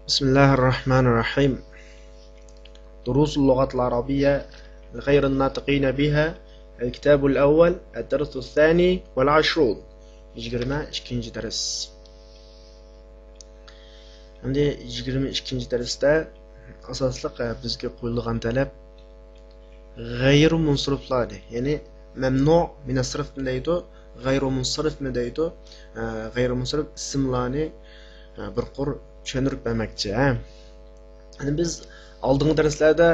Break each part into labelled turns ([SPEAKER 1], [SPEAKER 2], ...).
[SPEAKER 1] بسم الله الرحمن الرحيم. دروس اللغة العربية غير الناطقين بها. الكتاب الأول الدرس الثاني والعشرون. يجرما إشكينج درس. عندي يجرما إشكينج درس ده أساسلق بزكي قولغان طلب غير منصرف لاده، يعني ممنوع من الصرف من ديتو، غير منصرف من ديتو، غير منصرف اسملاني برقر tushuntirib bermoqchi. Yani biz oldingi darslarda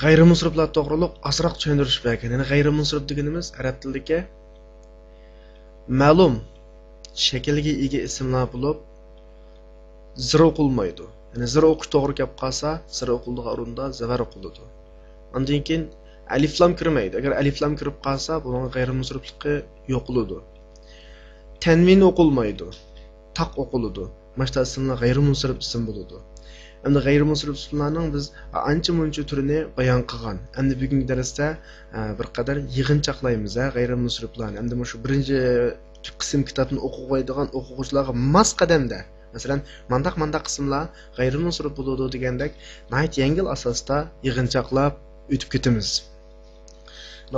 [SPEAKER 1] g'ayrimunsiriflar to'g'riliq asroq tushuntirib bergan. Yani g'ayrimunsirif deganimiz arab tilidagi ma'lum shaklga ega ismlar bo'lib, zir o'qilmaydi. Yani zir o'qish to'g'ri kelib qolsa, zir o'qildigan o'rinda zavar o'qiladi. Undan keyin alif lam kirmaydi. Agar alif lam kirib qolsa, buning g'ayrimunsirifligi yo'qoladi. Tanvin o'qilmaydi. Taq o'qiladi. Başta isimler gayrimunsirif isim buludu. Hem de gayrimunsirif isimlerinin biz ancha-muncha türünü bayan qilgan. Hem de bugünkü derste bir kadar yig'inchoqlaymiz gayrimunsiriflarni. Hem de şu birinci kısım kitabını o'qiydigan o'quvchilarga mas qadamda. Masalan, mandaq qismlar gayrimunsirif buludu degandek, nayt yengil asosda yig'inchoqlab o'tib ketamiz.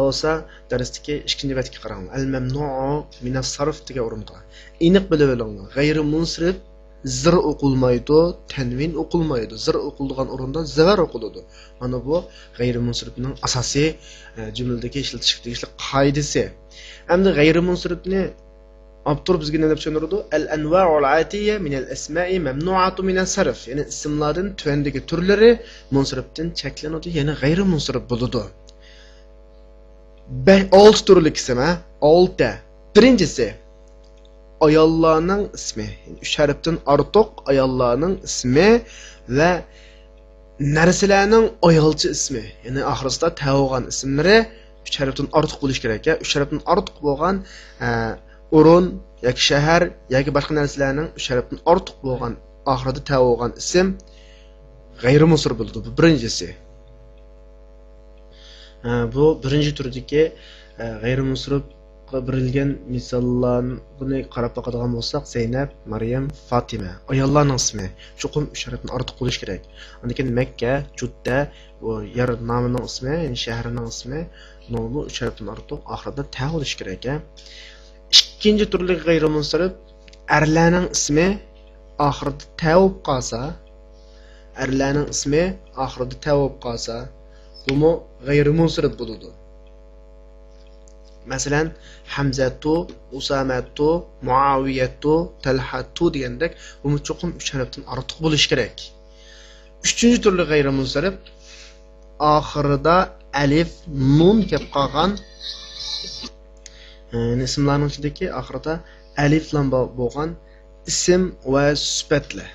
[SPEAKER 1] Olsa darstagi ikkinchi betga qarang. Al-mamnu'u min as-sarf degan o'ringa. Aniq bilib olinglar. Gayrimunsirif zir o'qilmaydi, tanvin o'qilmaydi. Zir o'qildigan o'rinda zavar o'qiladi. Mana bu g'ayrimunsirifning asosiy jumladagi ishlatish tegishli qoidasi. Hamda g'ayrimunsirifni avtor bizga nima deb tushuntirdi? Al-anwa'ul atiyya min al-asma'i mamnu'atu min as-sarf. Yani ismlardan tuvandagi turlari munsirifdan cheklanadi, ya'ni g'ayrimunsirif bo'ladi. 6 turli ism, 6. Birincisi ayollarning ismi, yani 3 harfdan ortiq ayollarning ismi va narsalarning ayolcha ismi, ya'ni oxirisida tavogan ismlari 3 harfdan ortiq bo'lish kerak. 3 harfdan ortiq bo'lgan o'rin yoki shahar yoki boshqa narsalarning 3 harfdan ortiq bo'lgan oxirida tavogan ism g'ayrimunsirif bo'ladi. Bu birinchisi. Bu birinchi turdagi g'ayrimunsirif berilgan misollarni qarab boqadigan bo'lsak, Zeynab, Maryam, Fatima ayollarning ismi chuqur 3 harfdan ortiq bo'lish kerak. Undan keyin Makka, Judda bu yer nomining ismi, ya'ni shahrining ismi nomi 3 harfdan ortiq oxirida ta bo'lish kerak. Ikkinchi turli g'ayrimunsirif erlarning ismi oxirida ta bo'lib qolsa, erlarning ismi oxirida ta bo'lib qolsa, bu g'ayrimunsirif bo'ladi. Masalan, Hamzatu, Usamatu, Muaviyatu, Talhatu degandek, bu chuqur 3 harfdan ortiq bo'lish kerak. Uchinchi turli g'ayrimunsirif oxirida alif, nun kelib qolgan ismlarning ichidagi oxirida alif bilan bo'lgan ism va sifatlar.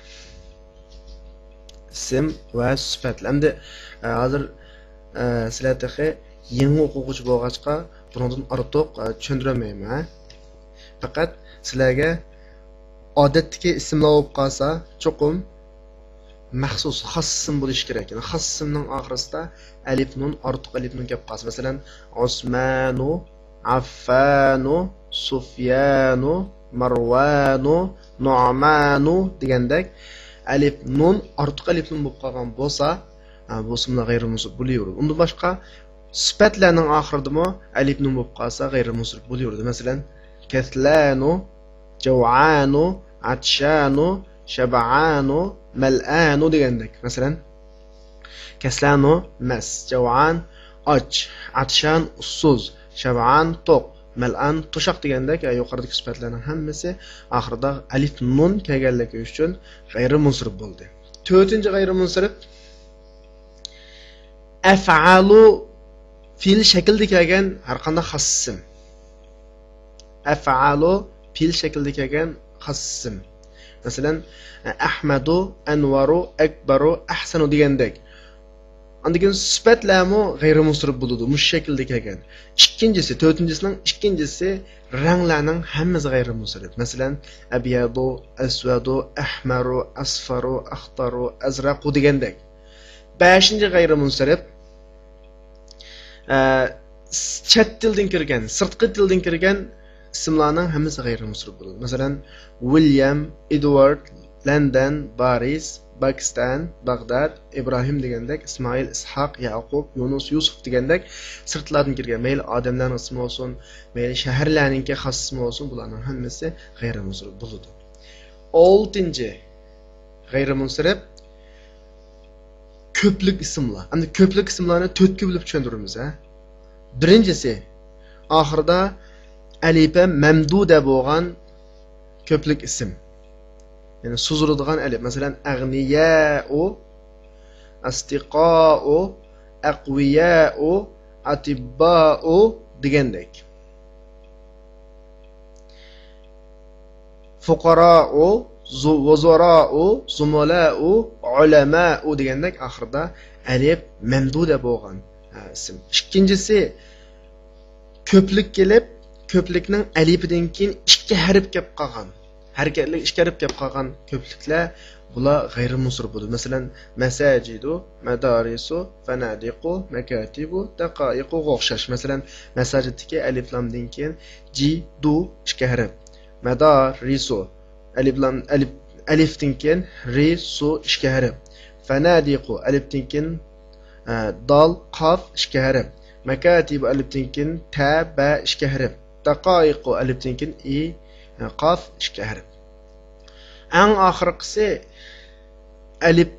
[SPEAKER 1] Ism va sifatlar. Endi hozir sizlarga yangi o'quvchi bo'lg'achqa bundan ortiq tushuntirmayman. Faqat sizlarga odatdagi ismlar bo'lib qolsa, chuqur maxsus xos ism bo'lish kerak. Yani xos ismning oxirisida alif nun ortiq alif nun kelib qolsa, masalan, Osmanu, Affanu, Sufyanu, Marwanu, Nu'manu degandek alif nun ortiq alif nun bo'lib qolgan bo'lsa, bu ismlar g'ayrimunsirif bo'laveradi. Undan boshqa sifatlarning oxiridami alif nun bo'lib qolsa g'ayrimunsirif bo'laveradi. Masalan, kaslanu, jaw'anu, atshanu, shab'anu, mal'anu degandek. Masalan, kaslanu mas, jaw'an och, atshan ussuz, shab'an to'q, mal'an to'shaq degandek yuqoridagi sifatlarning hammasi oxirida alif nun kelganligi uchun g'ayrimunsirif bo'ldi. 4-chi g'ayrimunsirif af'alu fe'l shaklida kelgan har qanday xos ism. Af'alu fe'l shaklida kelgan xos ism. Masalan, Ahmadu, Anvaru, Akbaru, Ahsanu degandek. Undan sifatlarmi g'ayrimunsirif bo'ladi, mush shaklda kelgan. Ikkinchisi, 4-chisining ikkinchisi ranglarning hammasi g'ayrimunsirif. Masalan, abyadu, aswadu, ahmaru, asfaru, akhtaru, azraqu degandek. 5-chi g'ayrimunsirif chet tildan kirgan, sirtqi tildan kirgan ismlarning hammasi g'ayrimunsirif bo'ladi. Masalan, William, Edward, London, Paris, Pakistan, Bag'dad, Ibrohim degandek, Ismoil, Ishoq, Yaqub, Yunus, Yusuf degandek sirtlardan kirgan mayli odamlarning ismi bo'lsin, mayli shaharlarningki xos ismi bo'lsin, bularning hammasi g'ayrimunsirif bo'ladi. 6-chi g'ayrimunsirif ko'plik ismlar. Endi ko'plik ismlarni 4 ga bo'lib tushuntiramiz, ha. Birinchisi oxirida alifa mamduda bo'lgan ko'plik ism. Yani suzuladigan alif. Masalan, aghniya'u, astiqa'u, aqwiya'u, atibba'u degandek. Fuqara'u, wuzara'u, zumola'u, ulama'u degandek oxirida alif mamduda bo'lgan ism. Ikkinchisi ko'plik kelib, ko'plikning alifidan keyin 2 harf kelib qolgan. Hareketli işkerip kelib qolgan ko'pliklar bular g'ayrimunsirif bo'ladi. Masalan, masajidu, madarisu, fanadiqu, makatibu, daqaiqu o'xshash. Masalan, masajiddagi alif lamdan keyin ji, du 2 harf. Madarisu alifdan keyin ri, su 2 harf. Fanadiqu alifdan keyin dal, qaf 2 harf. Makatibu alifdan keyin ta, ba 2 harf. Daqaiqu alifdan keyin i, qaf 2 harf. Eng oxirgisi alif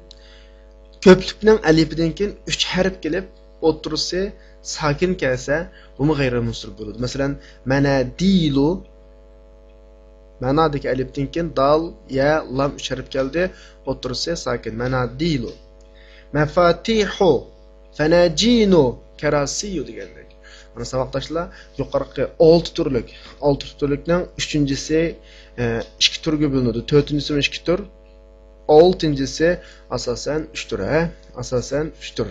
[SPEAKER 1] ko'plikning alifidan keyin 3 harf kelib o'tirsa sakin kelsa bu g'ayrimunsirif bo'ladi. Masalan, manadilu manadagi alifdan keyin dal, ya, lam 3 harf keldi, o'tirsa sakin. Manadilu. Mafatihu, fanajinu, karasiyu degandek. Mana saboqdoshlar yuqorqi 6 turlikning 3-chisi 2 turga bo'linadi. 4-chisi 2 tur, 6-chisi asosan 3 tur, ha? Asosan 3 tur.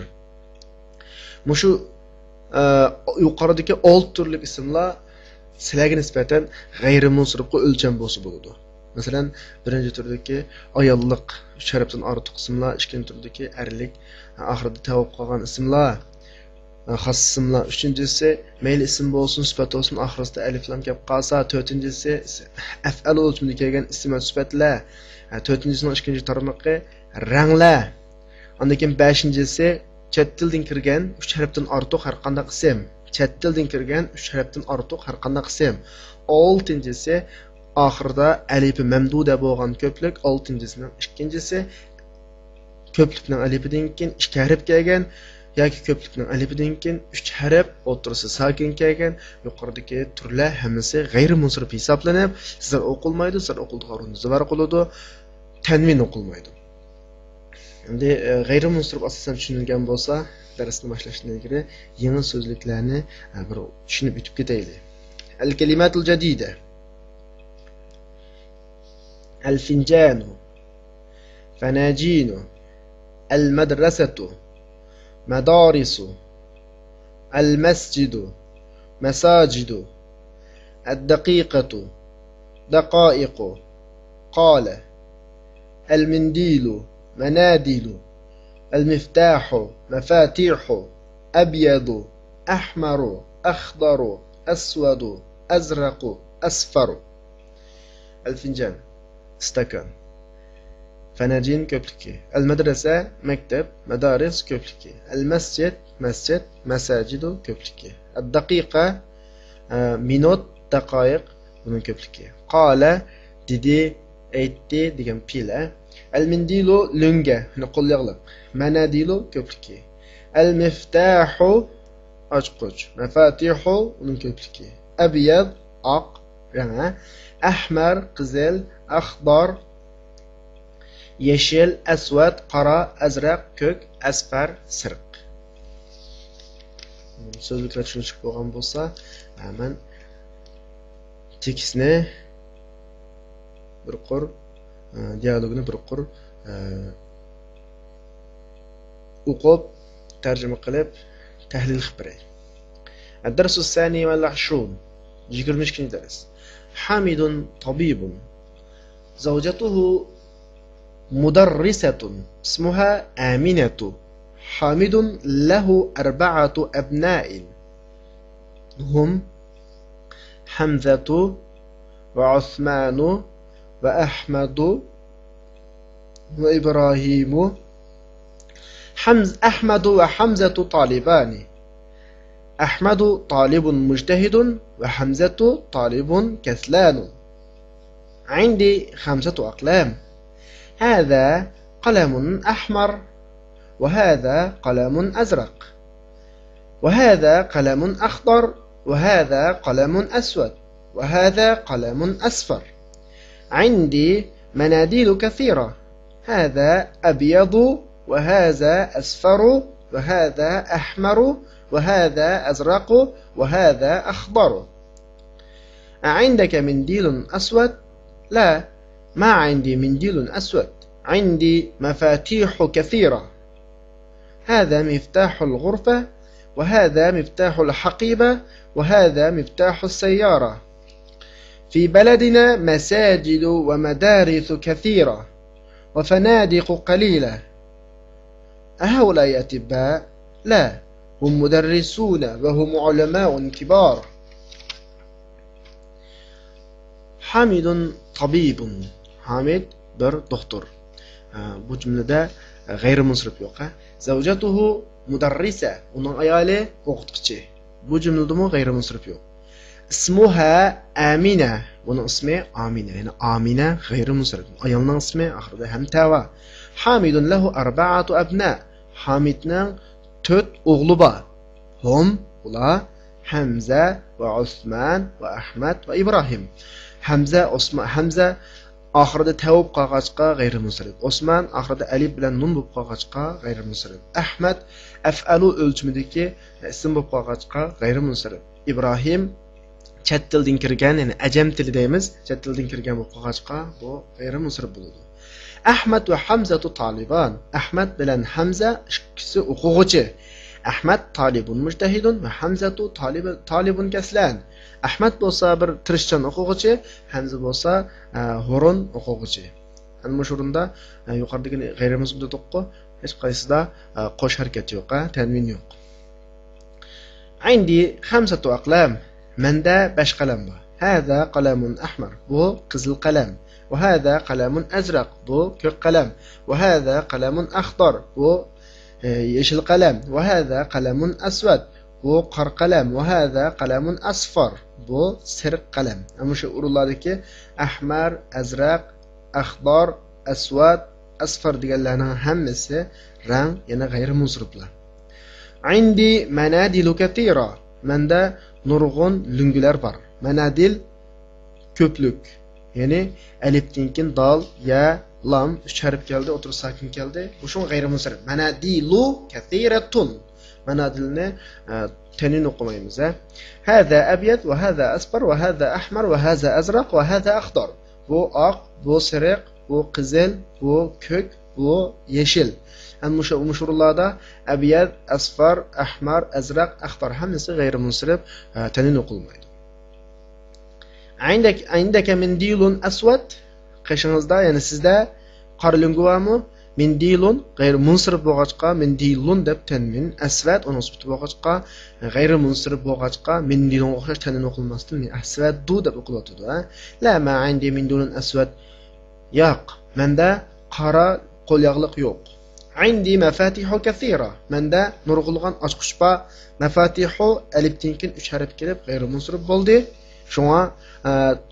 [SPEAKER 1] Mushu yuqoridagi 6 turlik ismlar sizlarga nisbatan g'ayrimunsirifga o'lcham bo'lsa bo'ladi. Masalan, birinchi turdagi ayollik 3 harfdan ortiq ismlar, ikkinchi turdagi erlik, oxirida tavib qolgan ismlar, xos ismlar. Uchinchisi mayli ism bo'lsin, sifat bo'lsin, oxirida alif lam kelib qolsa. To'rtinchisi af'al o'lchimida kelgan ism va sifatlar. To'rtinchisining ikkinchi tarmoqi ranglar. Undan keyin 5-chisi chet tildan kirgan 3 harfdan ortiq har qanday ism. Chet tildan kirgan 3 harfdan ortiq har qanday ism. 6-chisi oxirida alifi mamduda bo'lgan ko'plik. 6-chisining ikkinchisi ko'plikning alifidan keyin 2 harf kelgan yoki ko'plikning alifidan keyin 3 harf o'tirsa sakin kelgan yuqoridagi turlar hammasi g'ayrimunsirif hisoblanib, sizlar o'qilmaydi, sizlar o'qildigan o'rinda zavar qiladi, tanvin o'qilmaydi. Endi g'ayrimunsirif asosan tushunilgan bo'lsa, darsni boshlashdan ilgari yangi so'zliklarni bir tushunib o'tib ketaylik. Al-kalimatul jadida. Al-finjanu, fanajinu, al-madrasatu, مدارس المسجد مساجد الدقيقة دقائق قال المنديل مناديل المفتاح مفاتيح أبيض أحمر أخضر أسود أزرق أصفر الفنجان استكان فناجين köpüklü. El-medrese mektep, medaris köpüklü. El-mescid mescid, mesacidu köpüklü. El-dakika minut, dakayık bunun köpüklü. Qala dedi, aytdi degan pila. El-mindilu lunga, qo'lyog'liq. Manadilu köpüklü. El-miftahu ochqich. Mafatihu bunun köpüklü. Abyad oq ranga. Ahmar qizil, akhdar yeşil, asvad, qora, azraq, ko'k, asfar, siriq. So'zliklar tushunib bo'lgan bo'lsa, men tekstni bir qor, dialogni bir qor o'qib, tarjima qilib, tahlil qilib beray. الدرس الثاني والعشرون 22 درس. حامد طبيب زوجته مدرسة اسمها آمنة. حامد له 4 أبناء هم حمزة وعثمان وأحمد وإبراهيم أحمد وحمزة طالبان. أحمد طالب مجتهد وحمزة طالب كسلان. عندي 5 أقلام. هذا قلم أحمر وهذا قلم أزرق وهذا قلم أخضر وهذا قلم أسود وهذا قلم أصفر. عندي مناديل كثيرة. هذا أبيض وهذا أصفر وهذا أحمر وهذا أزرق وهذا أخضر. أعندك منديل أسود؟ لا، ما عندي منديل أسود. عندي مفاتيح كثيرة. هذا مفتاح الغرفة وهذا مفتاح الحقيبة وهذا مفتاح السيارة. في بلدنا مساجد ومدارس كثيرة وفنادق قليلة. أهؤلاء أطباء؟ لا، هم مدرسون وهم علماء كبار. حامد طبيب. حامد bir doktor. Bu cümlede gayrimunsirif yok. Zavjatuhu mudarrise. Onun ayali o'qituvchi. Bu cümlede mi gayrimunsirif yok. İsmuha Amina. Bunun ismi Amina. Yani Amina gayrimunsirif. Ayalının ismi ahırda hem tava. Hamidun lehu 4 abna. Hamid'nin 4 oğlu var. Hum ula Hamza ve Osman ve Ahmet ve İbrahim. Hamza ahırda tavub qolg'achqa g'ayrimunsirif. Osman ahırda alif bilan nun bo'lib qolg'achqa g'ayrimunsirif. Ahmad af'alu o'lchimidagi ism bo'lib qolg'achqa g'ayrimunsirif. İbrahim chet tildan kirgan, ya'ni ajam tili deymiz, chet tildan kirgan bo'lib qolg'achqa bu g'ayrimunsirif bo'ladi. Ahmad va Hamza taliban. Ahmad bilan Hamza ikkisi o'quvchi. Ahmad talibun mujtahidun va Hamzatu talibun kaslan. Ahmad bo'lsa bir tirishchan o'quvchi, Hamza bo'lsa ho'ron o'quvchi. Ana shu o'rinda yuqoridagi g'ayrimunsirif to'qqi hech qaysida qo'sh harakat yo'q, tanvin yo'q. عندي 5 أقلام. menda 5 qalam bor. هذا قلم أحمر. bu qizil qalam. وهذا قلم أزرق. bu ko'k qalam. وهذا قلم أخضر. bu yeşil qalam. وهذا قلم أسود. bu qora qalam. وهذا قلم أصفر. bu sariq qalam. Ana shu o'rinlardagi ahmar, azraq, axdor, asvad, asfar deganlarning hammasi rang yana g'ayrimunsiriflar. عندي مناديل كثيرة. menda nurg'un lungilar bor. Manadil ko'plik. Ya'ni alifdan keyin dal, ya, lam 3 harf keldi, o'tir sakin keldi. Bu shun g'ayrimunsirif. Manadilu kathiratun. Manadilni tenin o'qimaymiz. Hada abyad va hada asfar va hada ahmar va hada azraq va hada akhdar. Bu oq, bu sariq, bu qizil, bu ko'k, bu yeşil. Ana shu mushurlarda abyad, asfar, ahmar, azraq, akhdar hammasi g'ayrimunsirif, tenin o'qilmaydi. عندك منديل أسود. قشنızda, yani sizde qora lungi bormi? Mindilun g'ayrimunsirif bo'lg'achqa mindilun deb tanmin. Asvad onun isbati bo'lg'achqa g'ayrimunsirif bo'lg'achqa mindilun o'xshash tanmin o'qilmasdan asvadu deb o'qiladi. La ma indi mindilun asvad. Yo'q, menda qora qo'lyog'liq yo'q. عندي مفاتيح كثيرة. menda nurg'ulg'an ochqich bor. Mafatihu alifdan keyin 3 harf kelib g'ayrimunsirif bo'ldi. Şuna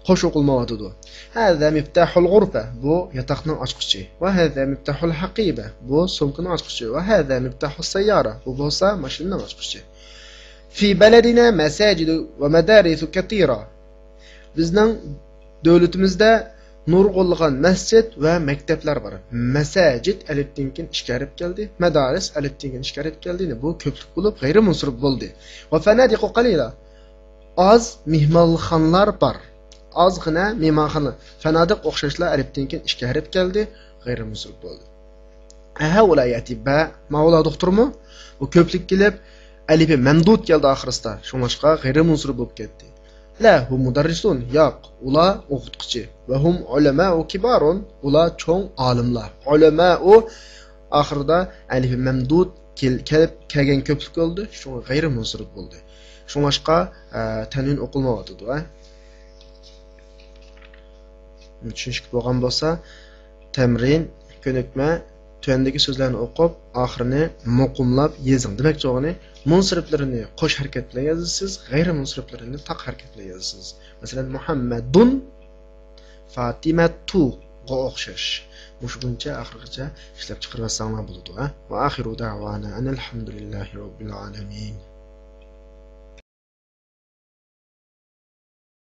[SPEAKER 1] qo'sh o'qilmaydi. Hada miftahul g'urfa. bu yotoqning ochqichi. Va hada miftahul haqiba. bu sumkaning ochqichi. Va hada miftahus sayyara. bu bo'lsa mashinaning ochqichi. Fi baladina masajid va madaris katira. Bizning davlatimizda nurg'ulg'an masjid va maktablar bor. Masajid alifdan keyin ishkarib keldi. Madaris alifdan keyin ishkarib keldi. Bu ko'plik bo'lib g'ayrimunsirif bo'ldi. Va fanadiqu qalila. Az mehmonxonalar bor. Ozgina mehmonxona. Fanadiq o'xshashlar alifdan keyin ishga kirib keldi, g'ayrimunsirif bo'ldi. Aha ulayati ba mavla doktormi? Bu ko'plik kelib alifi mamdud keldi oxirisida. Shuningcha g'ayrimunsirif bo'lib ketdi. La hum mudarrisun. Yo'q, ular o'qituvchi. Va hum ulama'u kibarun. Ular cho'ng olimlar. Ulama'u oxirida alifi mamdud kelib kelgan ko'plik bo'ldi, shunga g'ayrimunsirif bo'ldi. Shuningcha tanvin o'qilmaydi. Tushunishli bo'lgan bo'lsa, tamrin ko'nikma tuvandagi so'zlarni o'qib oxirini muqimlab yezing demakchi o'g'ini munsiriflarini qo'sh harakat bilan yozasiz, g'ayri munsiriflarini taq harakat bilan yozasiz. Masalan, Muhammadun Fatimatu ga o'xshash. Mushuncha oxirigacha ishlab chiqarib olsanglar bo'ladi. Va axiru da'vana alhamdulillahi robbil alamin.